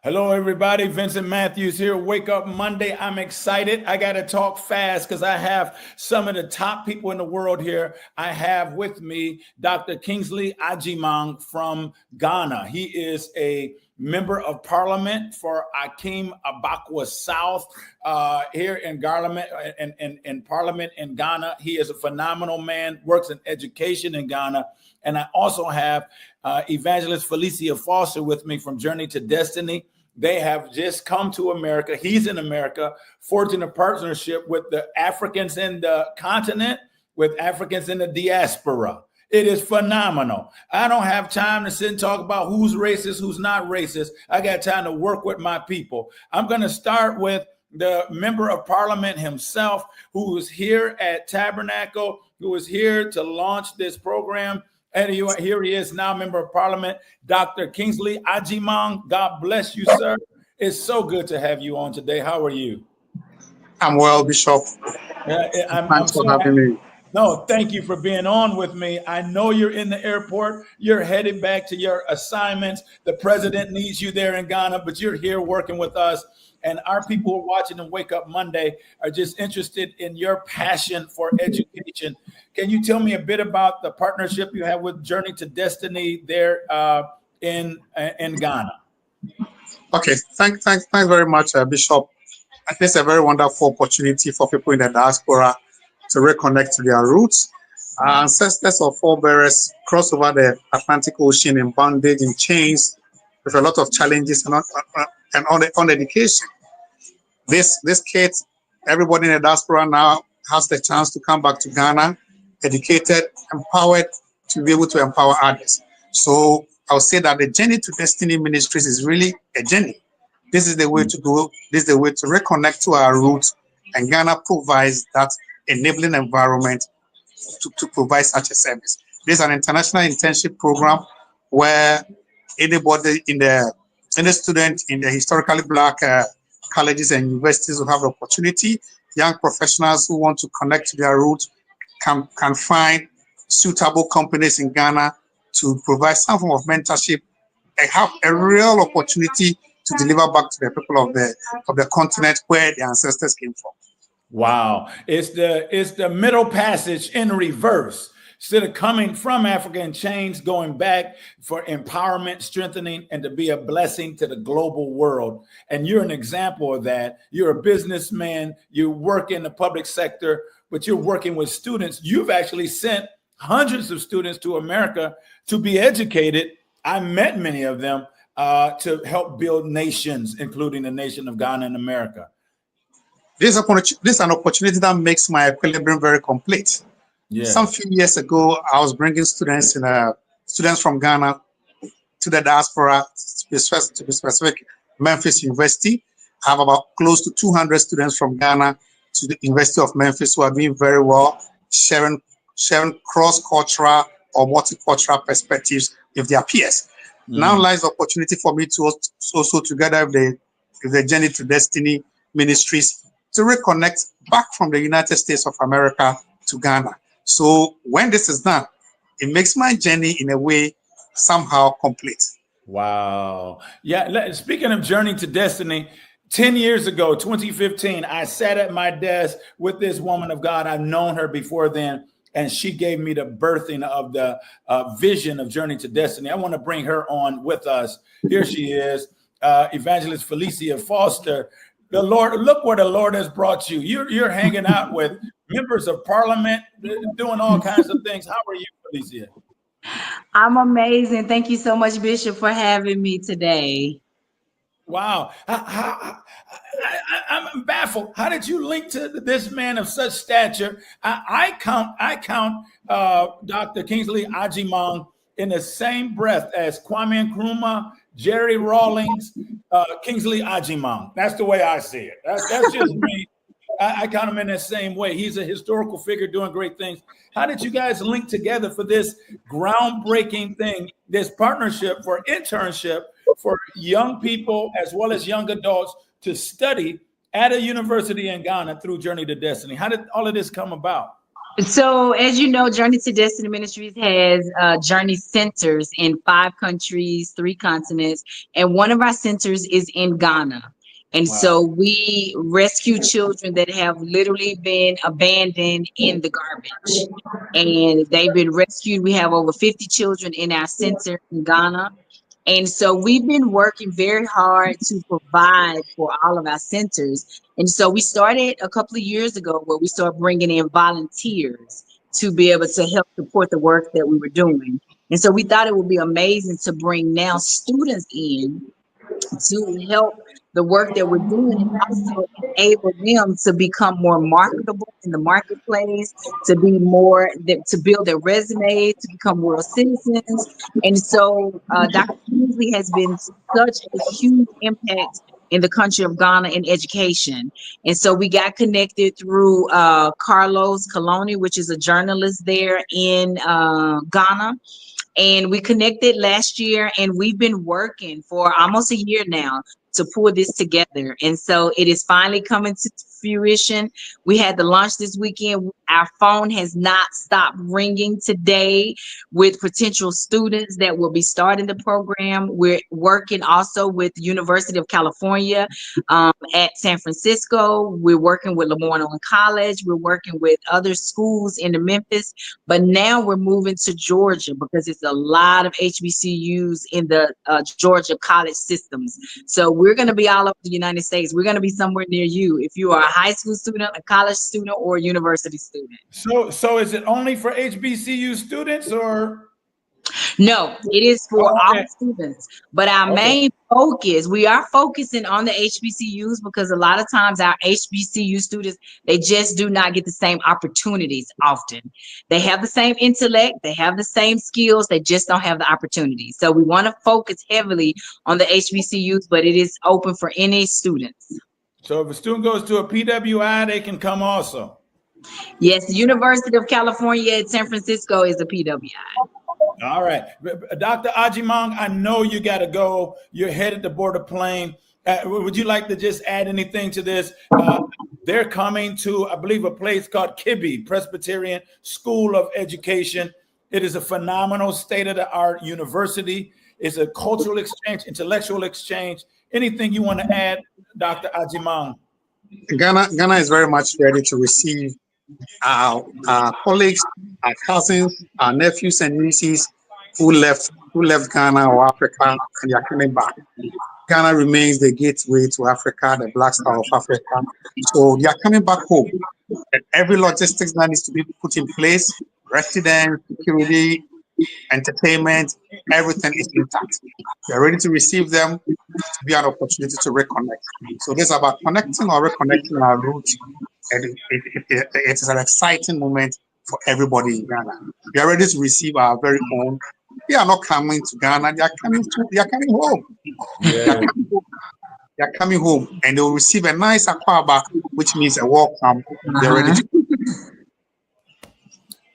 Hello, everybody. Vincent Matthews here. Wake Up Monday. I'm excited. I got to talk fast because I have some of the top people in the world here. I have with me Dr. Kingsley Ajimang from Ghana. He is a member of parliament for Akim Abakwa South here in Parliament in Ghana. He is a phenomenal man, works in education in Ghana. And I also have Evangelist Felicia Foster with me from Journey to Destiny. They have just come to America. He's in America, forging a partnership with the Africans in the continent, with Africans in the diaspora. It is phenomenal. I don't have time to sit and talk about who's racist, who's not racist. I got time to work with my people. I'm going to start with the member of parliament himself, who is here at Tabernacle, who is here to launch this program. And here he is now, member of parliament, Dr. Kingsley Ajimang. God bless you, sir. It's so good to have you on today. How are you? I'm well, Bishop. I'm so happy. Me. No, thank you for being on with me. I know you're in the airport. You're headed back to your assignments. The president needs you there in Ghana, but you're here working with us. And our people who are watching and Wake Up Monday are just interested in your passion for education. Can you tell me a bit about the partnership you have with Journey to Destiny there in Ghana? Okay, thanks very much, Bishop. I think it's a very wonderful opportunity for people in the diaspora to reconnect to their roots. Ancestors of forebearers cross over the Atlantic Ocean in bondage, in chains, with a lot of challenges and on education. This kids, everybody in the diaspora now has the chance to come back to Ghana, educated, empowered, to be able to empower others. So I'll say that the Journey to Destiny Ministries is really a journey. This is the way to go. This is the way to reconnect to our roots, and Ghana provides that enabling environment to provide such a service. This is an international internship program where anybody any student in the historically Black colleges and universities will have the opportunity. Young professionals who want to connect to their roots can find suitable companies in Ghana to provide some form of mentorship and have a real opportunity to deliver back to the people of the continent where the ancestors came from. Wow, it's the middle passage in reverse. Instead of coming from Africa in chains, going back for empowerment, strengthening, and to be a blessing to the global world. And you're an example of that. You're a businessman. You work in the public sector, but you're working with students. You've actually sent hundreds of students to America to be educated. I met many of them to help build nations, including the nation of Ghana and America. This is an opportunity that makes my equilibrium very complete. Yeah. Some few years ago, I was bringing students from Ghana to the diaspora, to be specific, Memphis University. I have about close to 200 students from Ghana to the University of Memphis who are doing very well, sharing cross-cultural or multicultural perspectives with their peers. Now lies the opportunity for me to also, together with the Journey to Destiny Ministries, to reconnect back from the United States of America to Ghana. So when this is done, it makes my journey in a way somehow complete. Wow. Yeah. Speaking of Journey to Destiny, 10 years ago, 2015, I sat at my desk with this woman of God. I've known her before then, and she gave me the birthing of the vision of Journey to Destiny. I want to bring her on with us. Here she is, Evangelist Felicia Foster. The Lord, look where the Lord has brought you. You're hanging out with members of parliament, doing all kinds of things. How are you, Felicia? I'm amazing. Thank you so much, Bishop, for having me today. Wow. I'm baffled. How did you link to this man of such stature? I count Dr. Kingsley Ajimang in the same breath as Kwame Nkrumah, Jerry Rawlings, Kingsley Ajimang. That's the way I see it. That's just me. I count him in the same way. He's a historical figure doing great things. How did you guys link together for this groundbreaking thing, this partnership for internship for young people as well as young adults to study at a university in Ghana through Journey to Destiny? How did all of this come about? So, as you know, Journey to Destiny Ministries has journey centers in 5 countries, 3 continents, and one of our centers is in Ghana. And Wow. so we rescue children that have literally been abandoned in the garbage. And they've been rescued. We have over 50 children in our center in Ghana. And so we've been working very hard to provide for all of our centers. And so we started a couple of years ago where we started bringing in volunteers to be able to help support the work that we were doing. And so we thought it would be amazing to bring now students in to help the work that we're doing and also enable them to become more marketable in the marketplace, to be more, to build their resume, to become world citizens. And so Dr. Kingsley has been such a huge impact in the country of Ghana in education. And so we got connected through Carlos Coloni, which is a journalist there in Ghana. And we connected last year, and we've been working for almost a year now to pull this together. And so it is finally coming to fruition. We had the launch this weekend. Our phone has not stopped ringing today with potential students that will be starting the program. We're working also with the University of California at San Francisco. We're working with Lemoyne College. We're working with other schools in the Memphis. But now we're moving to Georgia because it's a lot of HBCUs in the Georgia college systems. So we're going to be all over the United States. We're going to be somewhere near you if you are a high school student, a college student, or a university student. So is it only for HBCU students or? No, it is for Oh, all okay. students. But our Okay. main focus, we are focusing on the HBCUs because a lot of times our HBCU students, they just do not get the same opportunities often. They have the same intellect, they have the same skills, they just don't have the opportunities. So we want to focus heavily on the HBCUs, but it is open for any students. So if a student goes to a PWI, they can come also. Yes, the University of California at San Francisco is a PWI. All right. Dr. Ajimong, I know you got to go. You're headed to board a plane. Would you like to just add anything to this? They're coming to, I believe, a place called Kibbe, Presbyterian School of Education. It is a phenomenal state-of-the-art university. It's a cultural exchange, intellectual exchange. Anything you want to add, Dr. Ajimong? Ghana is very much ready to receive our colleagues, our cousins, our nephews and nieces who left Ghana or Africa, and they are coming back. Ghana remains the gateway to Africa, the Black Star of Africa. So they are coming back home. And every logistics that needs to be put in place, residence, security, entertainment, everything is intact. We are ready to receive them, to be an opportunity to reconnect. So this is about connecting or reconnecting our roots. And it is an exciting moment for everybody in Ghana. We are ready to receive our very own. They are not coming to Ghana, they are coming home. Yeah. They are coming home and they will receive a nice akwaba, which means a welcome. They're ready to.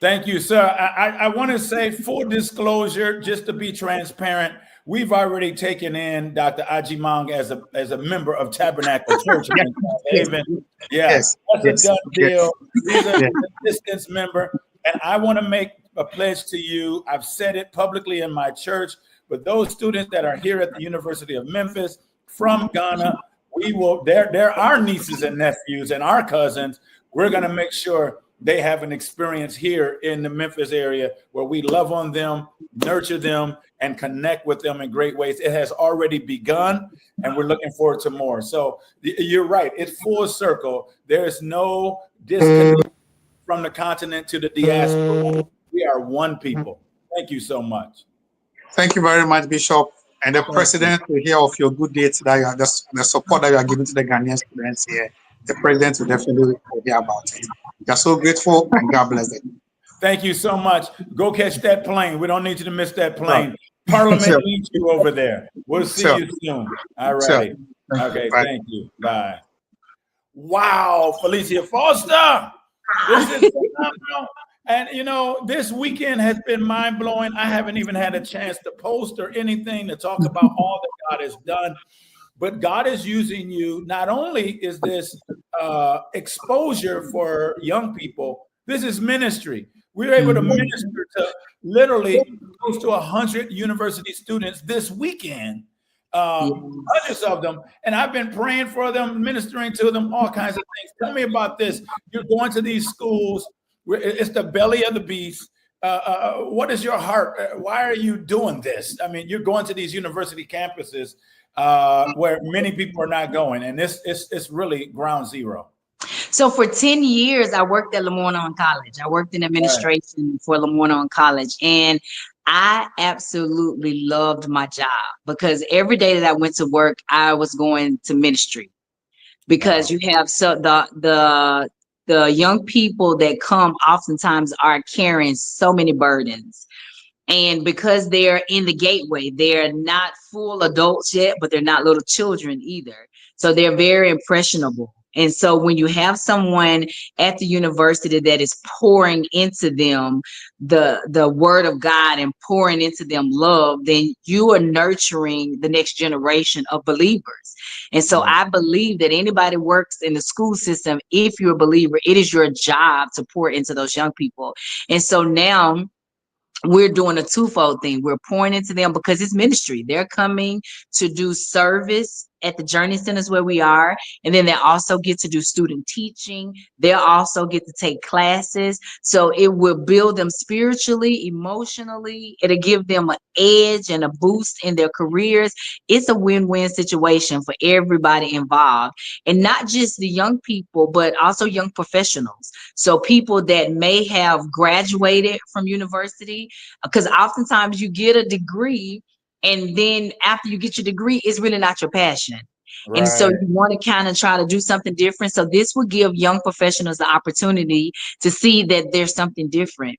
Thank you, sir. I want to say full disclosure, just to be transparent, we've already taken in Dr. Ajimong as a member of Tabernacle Church in Haven. Yeah, Yes, that's a done deal. He's a yes. distance member. And I want to make a pledge to you. I've said it publicly in my church, but those students that are here at the University of Memphis from Ghana, they're our nieces and nephews and our cousins. We're going to make sure they have an experience here in the Memphis area where we love on them, nurture them, and connect with them in great ways. It has already begun, and we're looking forward to more. So you're right. It's full circle. There is no disconnect from the continent to the diaspora. We are one people. Thank you so much. Thank you very much, Bishop. And the president will hear of your good deeds, that you are, the support that you are giving to the Ghanaian students here. The president will definitely hear about it. We are so grateful, and God bless them. Thank you so much. Go catch that plane. We don't need you to miss that plane. Parliament Sure. needs you over there. We'll see Sure. you soon. All righty. Sure. Okay, Bye. thank you. Bye. Wow, Felicia Foster. This is phenomenal. And you know, this weekend has been mind-blowing. I haven't even had a chance to post or anything to talk about all that God has done. But God is using you. Not only is this exposure for young people, This is ministry. We're able to Mhm. minister to literally close to 100 university students this weekend, Yes. hundreds of them. And I've been praying for them, ministering to them, all kinds of things. Tell me about this. You're going to these schools. It's the belly of the beast. What is your heart? Why are you doing this? I mean, you're going to these university campuses where many people are not going, and it's really ground zero. So for 10 years, I worked at Lemoyne College. I worked in Right. administration for Lemoyne College. And I absolutely loved my job because every day that I went to work, I was going to ministry because Wow. you have the young people that come oftentimes are carrying so many burdens. And because they're in the gateway, they're not full adults yet, but they're not little children either. So they're very impressionable. And so when you have someone at the university that is pouring into them the word of God and pouring into them love, then you are nurturing the next generation of believers. And so Right. I believe that anybody works in the school system, if you're a believer, it is your job to pour into those young people. And so now we're doing a twofold thing. We're pouring into them because it's ministry. They're coming to do service at the Journey Centers where we are. And then they also get to do student teaching. They'll also get to take classes. So it will build them spiritually, emotionally. It'll give them an edge and a boost in their careers. It's a win-win situation for everybody involved. And not just the young people, but also young professionals. So people that may have graduated from university, because oftentimes you get a degree and then after you get your degree, it's really not your passion. And so Right. you want to kind of try to do something different. So this will give young professionals the opportunity to see that there's something different.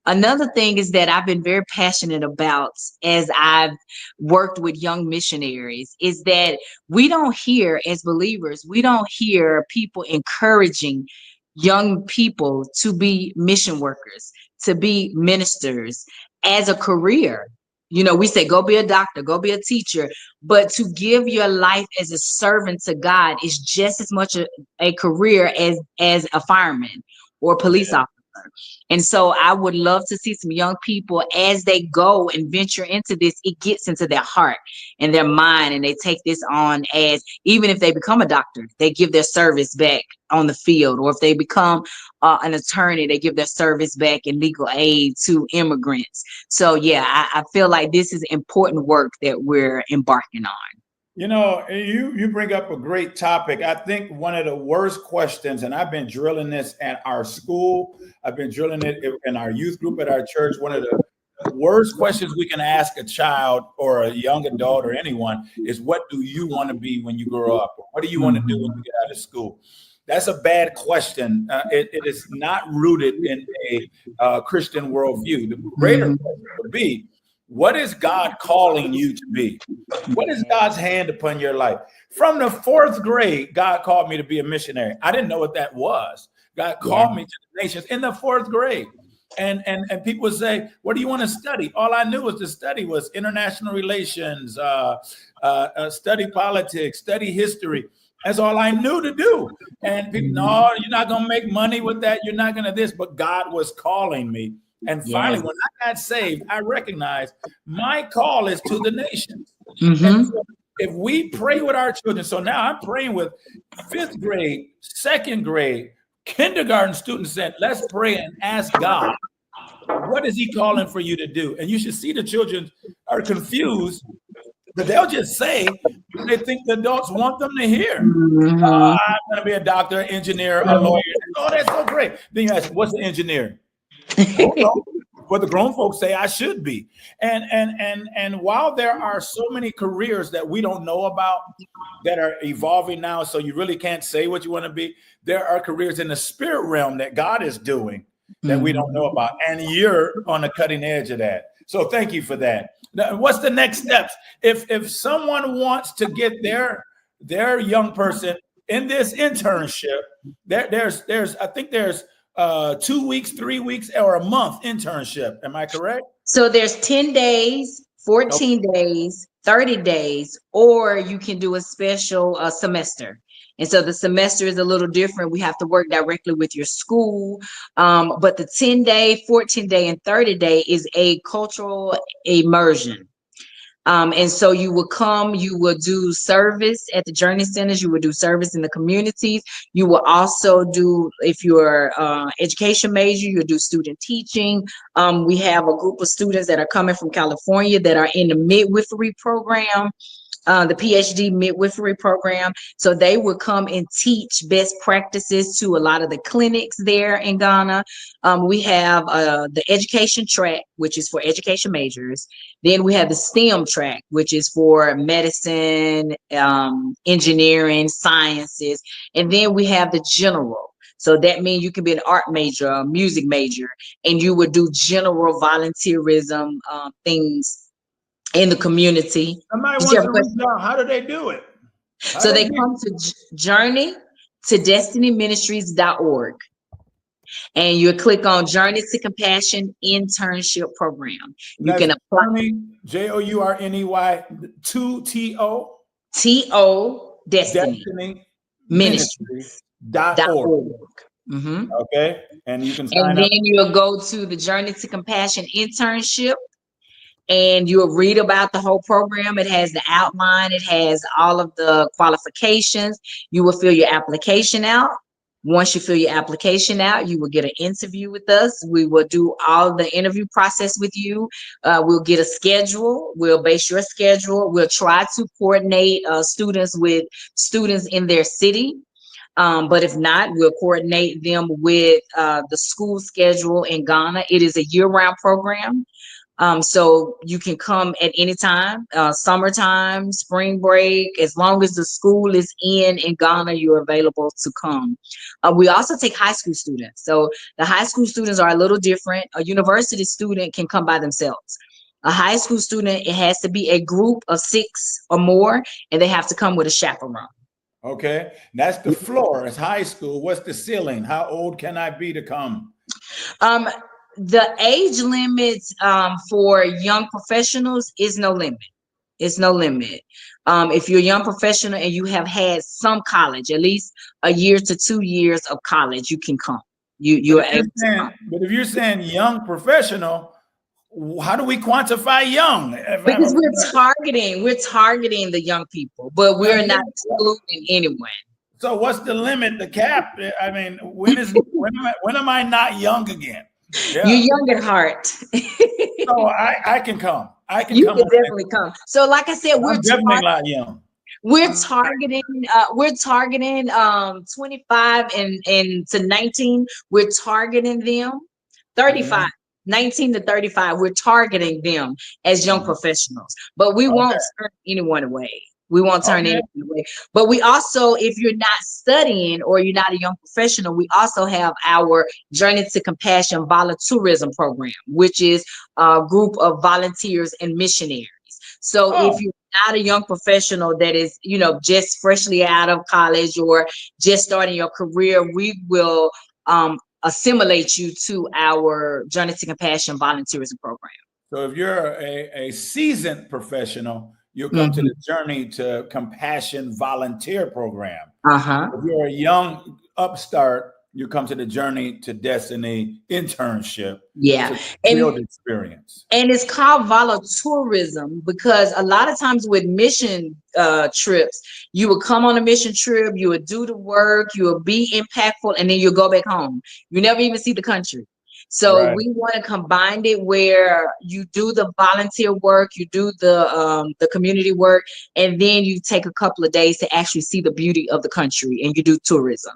Another thing is that I've been very passionate about as I've worked with young missionaries is that we don't hear, as believers, we don't hear people encouraging young people to be mission workers, to be ministers as a career. You know, we say, go be a doctor, go be a teacher, but to give your life as a servant to God is just as much a career as a fireman or a police officer. And so I would love to see some young people as they go and venture into this, it gets into their heart and their mind, and they take this on as, even if they become a doctor, they give their service back on the field, or if they become an attorney, they give their service back in legal aid to immigrants. So yeah, I feel like this is important work that we're embarking on. You know, you bring up a great topic. I think one of the worst questions, and I've been drilling this at our school, I've been drilling it in our youth group at our church. One of the worst questions we can ask a child or a young adult or anyone is, what do you want to be when you grow up? What do you want to do when you get out of school? That's a bad question. It is not rooted in a Christian worldview. The greater Mhm. question would be, what is God calling you to be? What is God's hand upon your life? From the fourth grade, God called me to be a missionary. I didn't know what that was. God Yeah. called me to the nations in the fourth grade. And people would say, what do you want to study? All I knew was to study was international relations, study politics, study history. That's all I knew to do. And people, no, you're not going to make money with that. You're not going to this. But God was calling me. And finally, Yes. when I got saved, I recognized my call is to the nations. And Mm-hmm. so if we pray with our children, so now I'm praying with fifth grade, second grade, kindergarten students, said, let's pray and ask God, what is he calling for you to do? And you should see the children are confused, but they'll just say what they think the adults want them to hear. Mm-hmm. I'm going to be a doctor, engineer, a lawyer. Oh, that's so great. Then you ask, what's an engineer? I don't know what the grown folks say I should be. And while there are so many careers that we don't know about that are evolving now, so you really can't say what you want to be, there are careers in the spirit realm that God is doing that we don't know about. And you're on the cutting edge of that. So thank you for that. Now, what's the next steps? If someone wants to get their young person in this internship, there's I think there's 2 weeks, 3 weeks, or a month internship. Am I correct? So there's 10 days, 14 days, 30 days, or you can do a special semester. And so the semester is a little different. We have to work directly with your school. But the 10-day, 14-day, and 30-day is a cultural immersion. And so you will come, you will do service at the Journey Centers, you will do service in the communities. You will also do, if you're education major, you'll do student teaching. We have a group of students that are coming from California that are in the midwifery program. The PhD midwifery program. So they would come and teach best practices to a lot of the clinics there in Ghana. We have the education track, which is for education majors. Then we have the STEM track, which is for medicine, engineering, sciences. And then we have the general. So that means you can be an art major, a music major, and you would do general volunteerism things in the community. Somebody wants to reach out. How do they do it? So they come to Journey to DestinyMinistries.org, and you click on Journey to Compassion Internship Program. You can apply. Journey, 2TO Destiny Ministries.org. Okay, and you can sign up. And then you'll go to the Journey to Compassion Internship, and you'll read about the whole program. It has the outline. It has all of the qualifications. You will fill your application out. Once you fill your application out, you will get an interview with us. We will do all the interview process with you. We'll get a schedule. We'll base your schedule. We'll try to coordinate students with students in their city. But if not, we'll coordinate them with the school schedule in Ghana. It is a year-round program. So you can come at any time, summertime, spring break, as long as the school is in Ghana, you're available to come. We also take high school students. So the high school students are a little different. A university student can come by themselves. A high school student, it has to be a group of 6 or more, and they have to come with a chaperone. Okay, that's the floor. It's high school. What's the ceiling? How old can I be to come? The age limits for young professionals is no limit. It's no limit. If you're a young professional and you have had some college, at least a year to 2 years of college, you can come. You're able to come. But if you're saying young professional, how do we quantify young? Because we're targeting the young people, but we're not excluding anyone. So what's the limit, the cap? I mean, when am I not young again? Yeah. You're young at heart. So I can come. You can definitely come. So like I said, we're definitely not young. We're targeting 25 and to 19. We're targeting them. 35, 19 to 35. We're targeting them as young professionals, but we won't turn anyone away. We won't turn anyone away. But we also, if you're not studying or you're not a young professional, we also have our Journey to Compassion Volunteerism Program, which is a group of volunteers and missionaries. So if you're not a young professional that is, just freshly out of college or just starting your career, we will assimilate you to our Journey to Compassion Volunteerism Program. So if you're a seasoned professional, you'll come to the Journey to Compassion Volunteer Program. If you're a young upstart, you come to the Journey to Destiny Internship. Yeah. Field experience. And it's called volunteerism because a lot of times with mission trips, you would come on a mission trip, you would do the work, you would be impactful, and then you'll go back home. You never even see the country. So we want to combine it where you do the volunteer work, you do the community work, and then you take a couple of days to actually see the beauty of the country, and you do tourism.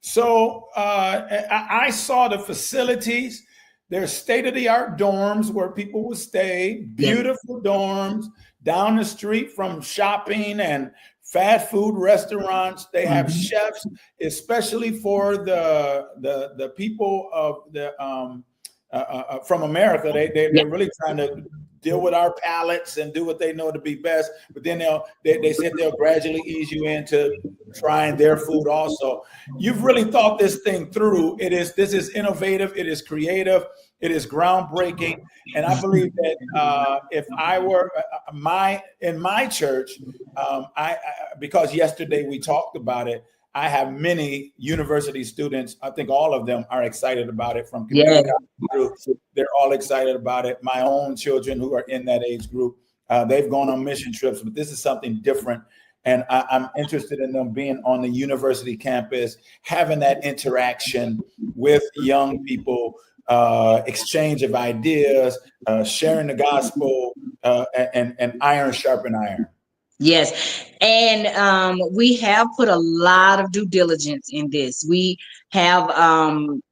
So I saw the facilities. There's state-of-the-art dorms where people will stay, beautiful dorms down the street from shopping and fast food restaurants. They have chefs, especially for the people of the from America. They're really trying to deal with our palates and do what they know to be best. But then they said they'll gradually ease you into trying their food also. You've really thought this thing through. This is innovative. It is creative. It is groundbreaking. And I believe that if I were in my church, because yesterday we talked about it, I have many university students. I think all of them are excited about it from community groups. They're all excited about it. My own children who are in that age group, they've gone on mission trips, but this is something different. And I'm interested in them being on the university campus, having that interaction with young people, exchange of ideas, sharing the gospel, and iron sharpen iron. Yes. And we have put a lot of due diligence in this. We have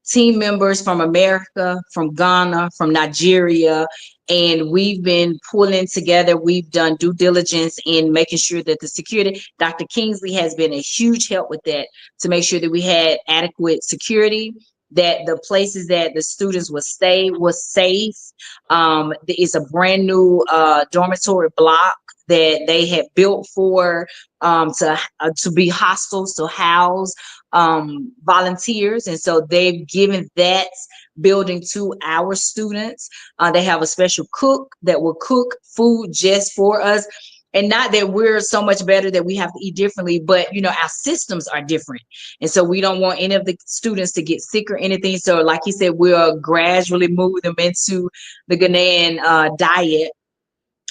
team members from America, from Ghana, from Nigeria, and we've been pulling together. We've done due diligence in making sure that the security, Dr. Kingsley has been a huge help with that, to make sure that we had adequate security, that the places that the students would stay was safe. It's a brand new dormitory block that they had built for to be hostels to house volunteers, and so they've given that building to our students. They have a special cook that will cook food just for us. And not that we're so much better that we have to eat differently, but our systems are different. And so we don't want any of the students to get sick or anything. So like you said, we'll gradually move them into the Ghanaian diet.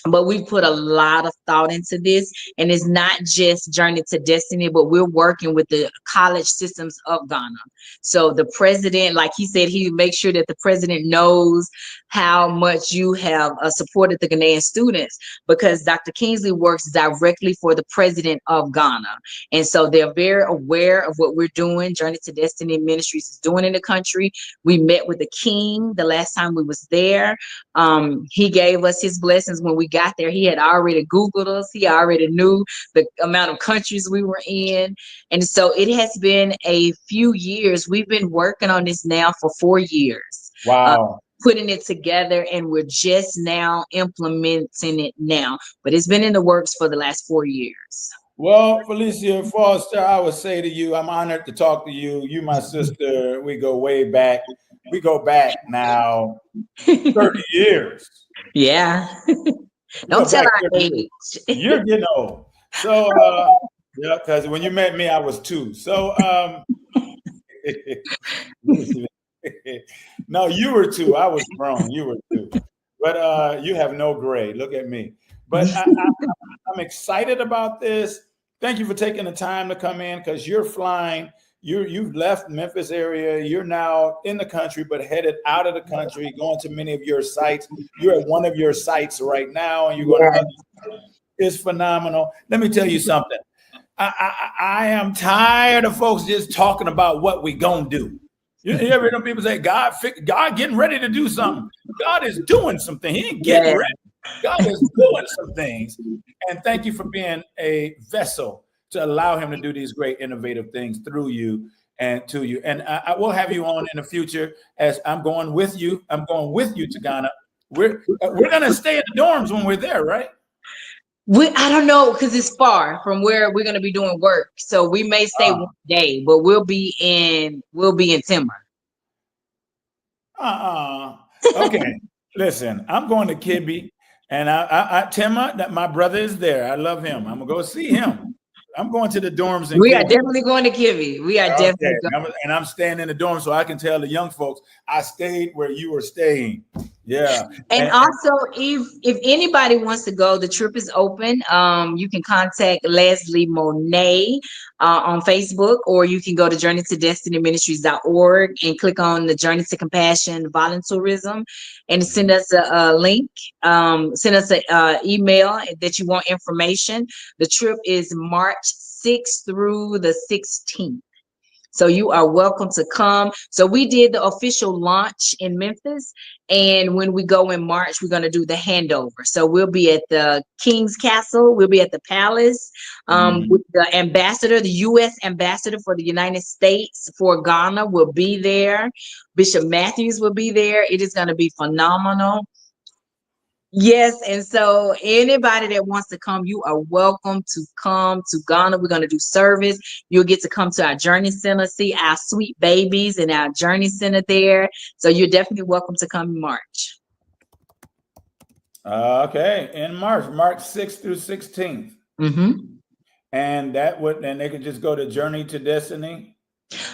But we've put a lot of thought into this, and it's not just Journey to Destiny, but we're working with the college systems of Ghana. So the president, like he said, he makes sure that the president knows how much you have supported the Ghanaian students, because Dr. Kingsley works directly for the president of Ghana. And so they're very aware of what we're doing. Journey to Destiny Ministries is doing in the country. We met with the king the last time we was there. He gave us his blessings when we got there. He had already Googled us. He already knew the amount of countries we were in. And so it has been a few years. We've been working on this now for 4 years. Wow. Putting it together, and we're just now implementing it now. But it's been in the works for the last 4 years. Well, Felicia Foster, I would say to you, I'm honored to talk to you. You, my sister, we go way back. We go back now 30 years. Yeah. Don't tell our age. You're getting old. So, yeah, because when you met me, I was 2. So, no, you were 2. I was grown. You were 2. But you have no grade. Look at me. But I'm excited about this. Thank you for taking the time to come in, because you're flying. You've left Memphis area. You're now in the country, but headed out of the country, going to many of your sites. You're at one of your sites right now, and you're going to. It's phenomenal. Let me tell you something. I am tired of folks just talking about what we gonna do. You ever hear people say, God getting ready to do something? God is doing something. He ain't getting ready. God is doing some things. And thank you for being a vessel to allow him to do these great innovative things through you and to you. And I will have you on in the future, as I'm going with you. I'm going with you to Ghana. We're going to stay in the dorms when we're there, right? I don't know, because it's far from where we're going to be doing work. So we may stay 1 day, but we'll be in Timber. Okay. Listen, I'm going to Kibbe, and Timber, that my brother is there. I love him. I'm going to go see him. I'm going to the dorms. We are definitely going to Kibbe. We are definitely going. And I'm staying in the dorm, so I can tell the young folks I stayed where you were staying. Yeah. And also, if anybody wants to go, the trip is open. You can contact Leslie Monet on Facebook, or you can go to journeytodestinyministries.org and click on the Journey to Compassion Voluntourism and send us a link. Send us an email that you want information. The trip is March 6th through the 16th. So you are welcome to come. So we did the official launch in Memphis, and when we go in March, we're going to do the handover. So we'll be at the King's Castle. We'll be at the palace with the ambassador, the U.S. ambassador for the United States for Ghana will be there. Bishop Matthews will be there. It is going to be phenomenal. Yes, and so anybody that wants to come, you are welcome to come to Ghana. We're going to do service. You'll get to come to our Journey Center, see our sweet babies in our Journey Center there. So you're definitely welcome to come in March. Okay, in March 6th through 16th. Mm-hmm. And they could just go to Journey to Destiny.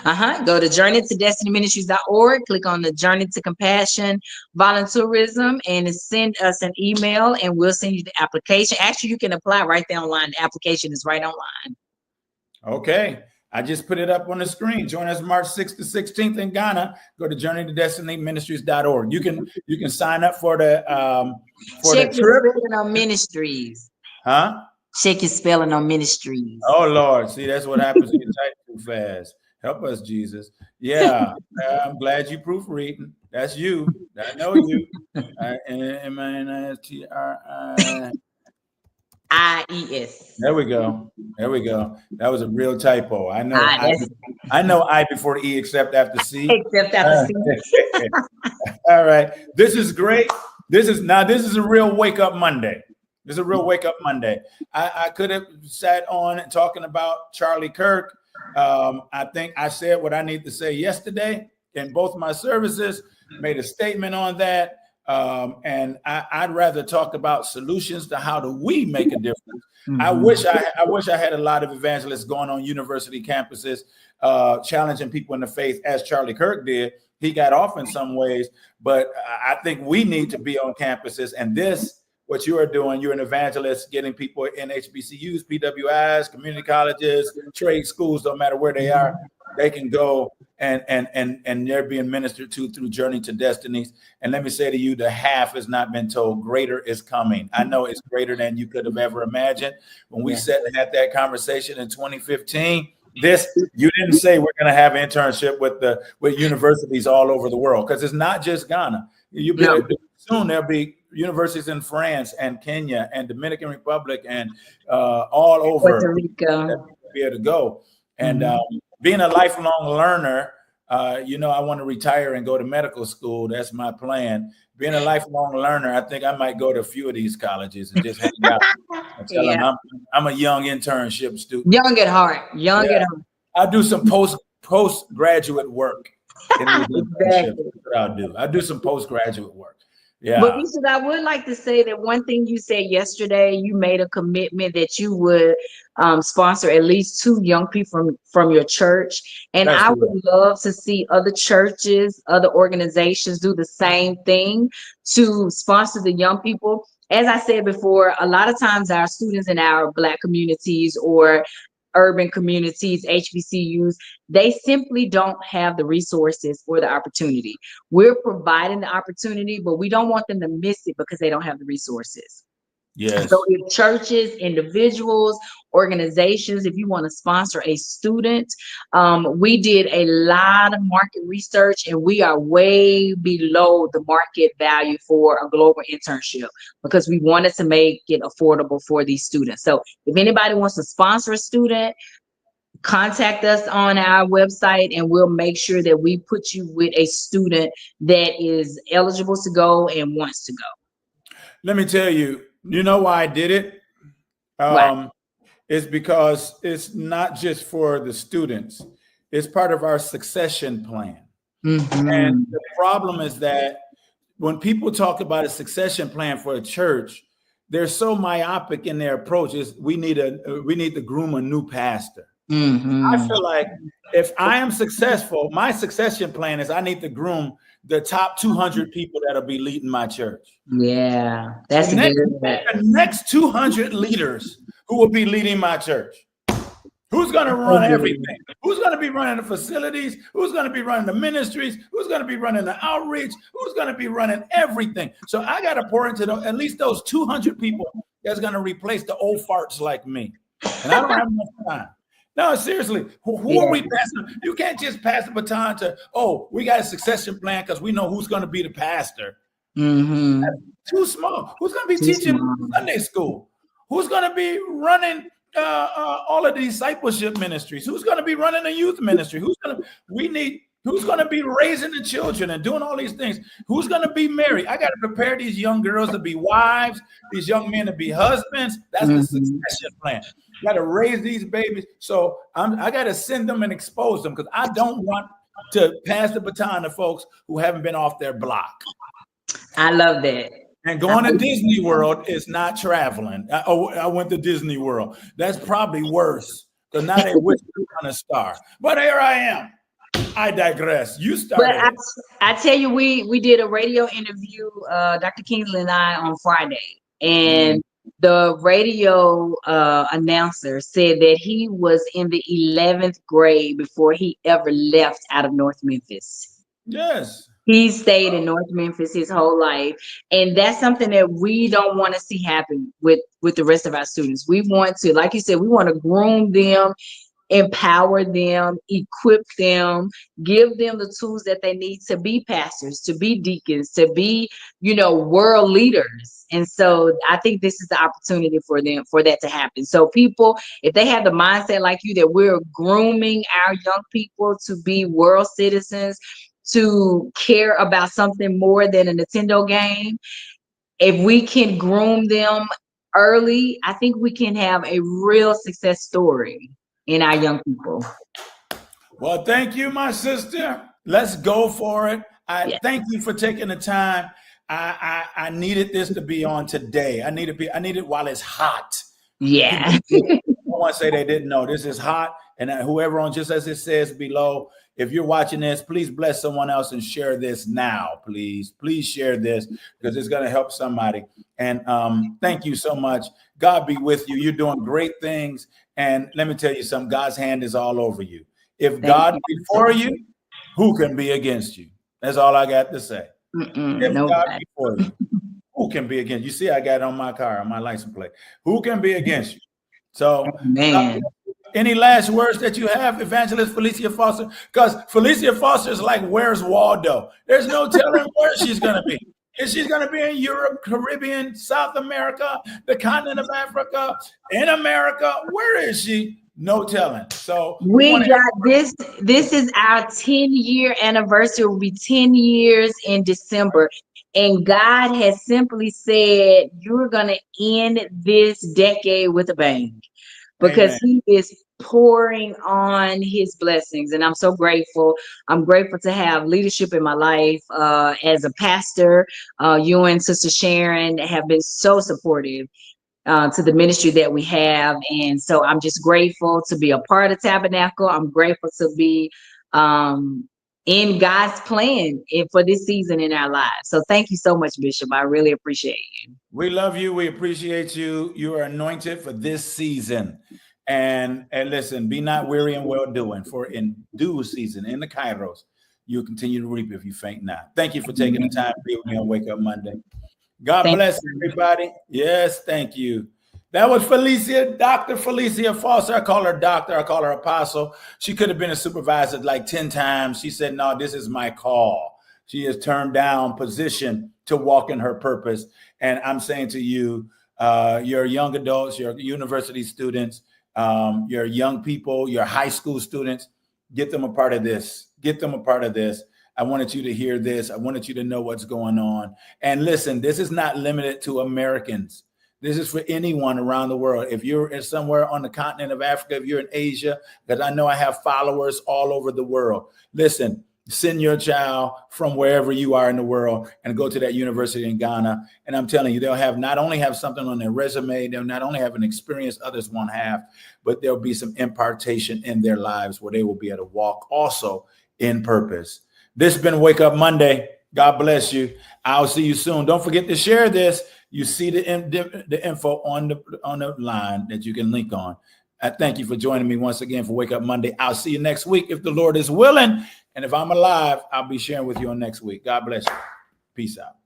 Go to journeytodestinyministries.org, click on the Journey to Compassion Volunteerism, and send us an email, and we'll send you the application. Actually, you can apply right there online. The application is right online. Okay. I just put it up on the screen. Join us March 6th to 16th in Ghana. Go to journeytodestinyministries.org. You can sign up for the Check the your trip. spelling on ministries. Huh? Check your spelling on ministries. Oh Lord. See, that's what happens when you type too fast. Help us, Jesus. Yeah. I'm glad you proofreading. That's you. I know you. M-I-N-S-T-R-I. IES. There we go. There we go. That was a real typo. I know. That's I know I before E except after C. except after C. All right. This is great. This is a real wake up Monday. This is a real wake up Monday. I could have sat on and talking about Charlie Kirk. I think I said what I need to say yesterday in both my services, made a statement on that. And I'd rather talk about solutions to how do we make a difference. Mm-hmm. I wish I had a lot of evangelists going on university campuses, challenging people in the faith as Charlie Kirk did. He got off in some ways, but I think we need to be on campuses. And this, what you are doing, you're an evangelist, getting people in HBCUs, PWIs, community colleges, trade schools, no matter where they are, they can go and they're being ministered to through Journey to Destinies. And let me say to you, the half has not been told. Greater is coming. I know it's greater than you could have ever imagined. When we sat and had that conversation in 2015, you didn't say we're going to have an internship with universities all over the world, because it's not just Ghana. Soon there'll be universities in France and Kenya and Dominican Republic and all over Puerto Rico. Be able to go. And being a lifelong learner, I want to retire and go to medical school. That's my plan. Being a lifelong learner, I think I might go to a few of these colleges and just hang out and tell them I'm a young internship student. Young at heart. At heart. I'll do some postgraduate work. Exactly. That's what I'll do. I'll do some postgraduate work. Yeah. But Bishop, I would like to say that one thing you said yesterday, you made a commitment that you would sponsor at least 2 young people from your church. And I would love to see other churches, other organizations do the same thing to sponsor the young people. As I said before, a lot of times our students in our Black communities or urban communities, HBCUs, they simply don't have the resources or the opportunity. We're providing the opportunity, but we don't want them to miss it because they don't have the resources. Yes. So if churches, individuals, organizations, if you want to sponsor a student, we did a lot of market research and we are way below the market value for a global internship because we wanted to make it affordable for these students. So if anybody wants to sponsor a student, contact us on our website and we'll make sure that we put you with a student that is eligible to go and wants to go. Let me tell you, you know why I did it? It's because it's not just for the students. It's part of our succession plan. Mm-hmm. And the problem is that when people talk about a succession plan for a church, they're so myopic in their approaches. We need to groom a new pastor. Mm-hmm. I feel like if I am successful, my succession plan is I need to groom the top 200 people that'll be leading my church. Yeah, that's the next 200 leaders who will be leading my church. Who's going to run everything? Who's going to be running the facilities? Who's going to be running the ministries? Who's going to be running the outreach? Who's going to be running everything? So I got to pour into at least those 200 people that's going to replace the old farts like me. And I don't have enough time. No, seriously, who are we passing? You can't just pass the baton to, we got a succession plan because we know who's going to be the pastor. Mm-hmm. That's too small. Who's going to be teaching Sunday school? Who's going to be running all of the discipleship ministries? Who's going to be running a youth ministry? We need Who's going to be raising the children and doing all these things? Who's going to be married? I got to prepare these young girls to be wives, these young men to be husbands. That's the succession plan. Got to raise these babies. So I got to send them and expose them because I don't want to pass the baton to folks who haven't been off their block. I love that. And going to Disney World is not traveling. I went to Disney World. That's probably worse because now they wish they were on a star. But here I am. I digress. You started. But I tell you, we did a radio interview, Dr. Kingsley and I, on Friday, and the radio announcer said that he was in the 11th grade before he ever left out of North Memphis. Yes. He stayed in North Memphis his whole life. And that's something that we don't want to see happen with the rest of our students. We want to, like you said, we want to groom them, empower them, equip them, give them the tools that they need to be pastors, to be deacons, to be, world leaders. And so I think this is the opportunity for them, for that to happen. So people, if they have the mindset like you, that we're grooming our young people to be world citizens, to care about something more than a Nintendo game, if we can groom them early, I think we can have a real success story in our young people. Well, thank you, my sister. Let's go for it. Thank you for taking the time. I needed this to be on today. I need it while it's hot. Yeah. I want to say they didn't know this is hot. And whoever on, just as it says below, if you're watching this, please bless someone else and share this now, please. Please share this because it's going to help somebody. And thank you so much. God be with you. You're doing great things. And let me tell you something, God's hand is all over you. If God be for you, who can be against you? That's all I got to say. If God be for you, who can be against you? You see, I got it on my car, on my license plate. Who can be against you? So, man. Any last words that you have, Evangelist Felicia Foster? Because Felicia Foster is like, where's Waldo? There's no telling where she's going to be. Is she going to be in Europe, Caribbean, South America, the continent of Africa, in America? Where is she? No telling. So we got this. This is our 10-year anniversary. It will be 10 years in December. And God has simply said, you're going to end this decade with a bang. Because He is pouring on His blessings. And I'm so grateful. I'm grateful to have leadership in my life as a pastor. You and Sister Sharon have been so supportive to the ministry that we have. And so I'm just grateful to be a part of Tabernacle. I'm grateful to be in God's plan for this season in our lives. So thank you so much, Bishop. I really appreciate you. We love you. We appreciate you. You are anointed for this season. And listen, be not weary in well doing, for in due season, in the Kairos, you'll continue to reap if you faint not. Thank you for taking the time to be with me on Wake Up Monday. God bless everybody. Yes, thank you. That was Felicia, Dr. Felicia Foster. I call her doctor. I call her apostle. She could have been a supervisor like 10 times. She said, no, this is my call. She has turned down position to walk in her purpose. And I'm saying to you, your young adults, your university students, your young people, your high school students, get them a part of this. Get them a part of this. I wanted you to hear this. I wanted you to know what's going on. And listen, this is not limited to Americans. This is for anyone around the world. If you're somewhere on the continent of Africa, if you're in Asia, because I know I have followers all over the world. Listen, send your child from wherever you are in the world and go to that university in Ghana. And I'm telling you, they'll not only have something on their resume, they'll not only have an experience others won't have, but there'll be some impartation in their lives where they will be able to walk also in purpose. This has been Wake Up Monday. God bless you. I'll see you soon. Don't forget to share this. You see the info on the line that you can link on. I thank you for joining me once again for Wake Up Monday. I'll see you next week if the Lord is willing. And if I'm alive, I'll be sharing with you on next week. God bless you. Peace out.